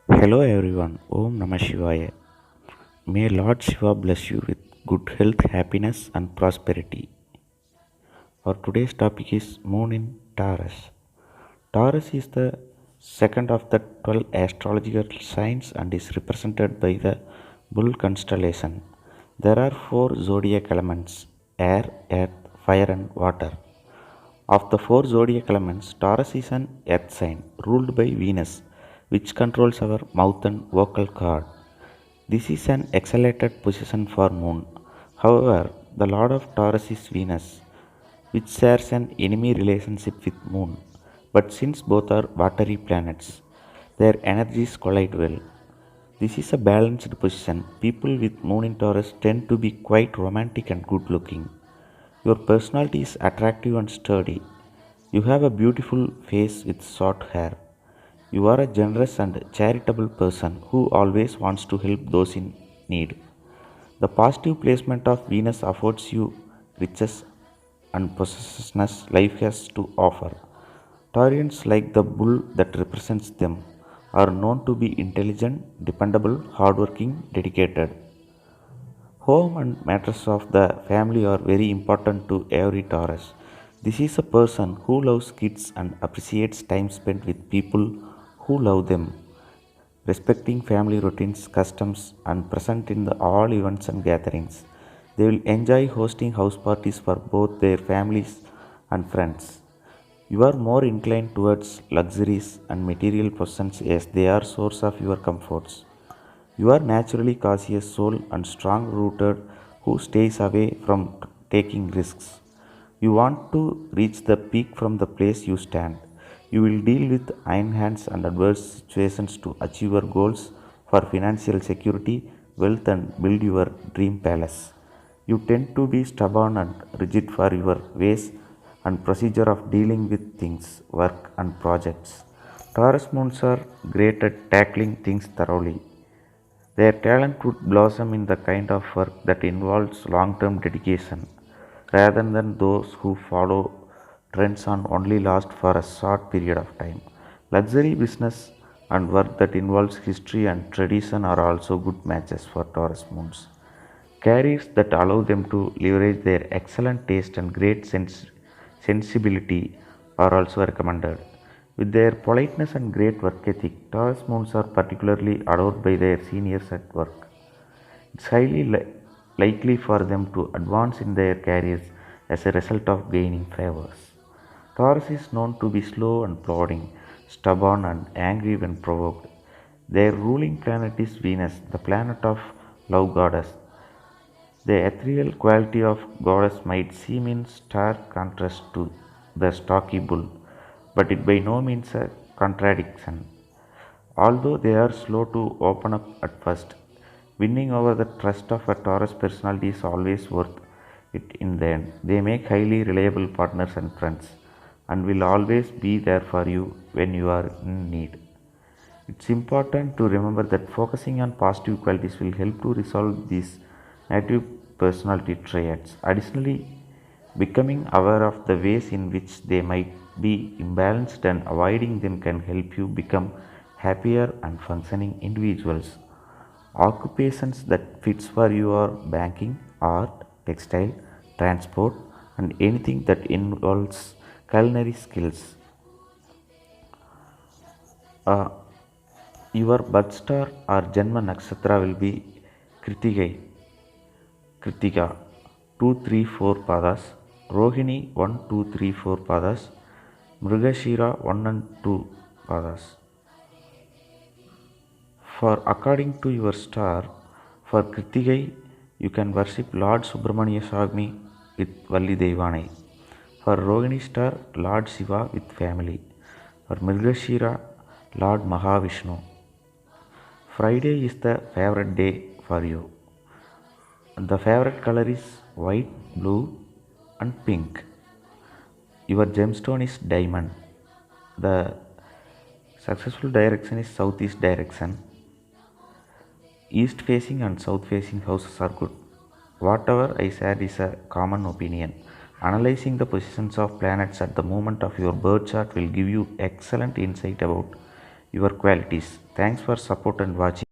Hello everyone, Om Namah Shivaya. May Lord Shiva bless you with good health, happiness, and prosperity. Our today's topic is Moon in Taurus. Taurus is the second of the 12 astrological signs and is represented by the bull constellation. There are four zodiac elements: air, earth, fire, and water. Of the four zodiac elements, Taurus is an earth sign ruled by Venus, which controls our mouth and vocal cord. This is an exalted position for Moon. However, the Lord of Taurus is Venus, which shares an enemy relationship with Moon. But since both are watery planets, their energies collide well. This is a balanced position. People with Moon in Taurus tend to be quite romantic and good looking. Your personality is attractive and sturdy. You have a beautiful face with short hair. You are a generous and charitable person who always wants to help those in need. The positive placement of Venus affords you riches and possessiveness life has to offer. Taurians, like the bull that represents them, are known to be intelligent, dependable, hardworking, dedicated. Home and matters of the family are very important to every Taurus. This is a person who loves kids and appreciates time spent with people who love them, respecting family routines, customs, and present in all events and gatherings. They will enjoy hosting house parties for both their families and friends. You are more inclined towards luxuries and material possessions as they are source of your comforts. You are naturally cautious soul and strong rooted who stays away from taking risks. You want to reach the peak from the place you stand. You will deal with iron hands and adverse situations to achieve your goals for financial security, wealth, and build your dream palace. You tend to be stubborn and rigid for your ways and procedure of dealing with things, work, and projects. Taurus moons are great at tackling things thoroughly. Their talent would blossom in the kind of work that involves long term dedication, rather than those who follow trends and only last for a short period of time. Luxury business and work that involves history and tradition are also good matches for Taurus moons. Careers that allow them to leverage their excellent taste and great sensibility are also recommended. With their politeness and great work ethic, Taurus moons are particularly adored by their seniors at work. It's highly likely for them to advance in their careers as a result of gaining favors. Taurus is known to be slow and plodding, stubborn and angry when provoked. Their ruling planet is Venus, the planet of love goddess. The ethereal quality of goddess might seem in stark contrast to the stocky bull, but it by no means a contradiction. Although they are slow to open up at first, winning over the trust of a Taurus personality is always worth it in the end. They make highly reliable partners and friends and will always be there for you when you are in need. It's important to remember that focusing on positive qualities will help to resolve these negative personality traits. Additionally, becoming aware of the ways in which they might be imbalanced and avoiding them can help you become happier and functioning individuals. Occupations that fits for you are banking, art, textile, transport, and anything that involves culinary skills. Uh, your birth star or Janma Nakshatra will be Kritikai, Kritika 2, 3, 4 padas, Rohini 1, 2, 3, 4 padas, Mrigashira 1 and 2 padas. For according to your star, for Kritikai, you can worship Lord Subramanya Swami with Valli Devanai. For Rohini star, Lord Shiva with family. For Mrigashira, Lord Mahavishnu. Friday is the favorite day for you. The favorite color is white, blue, and pink. Your gemstone is diamond. The successful direction is southeast direction. East facing and south facing houses are good. Whatever I said is a common opinion. Analyzing the positions of planets at the moment of your birth chart will give you excellent insight about your qualities. Thanks for support and watching.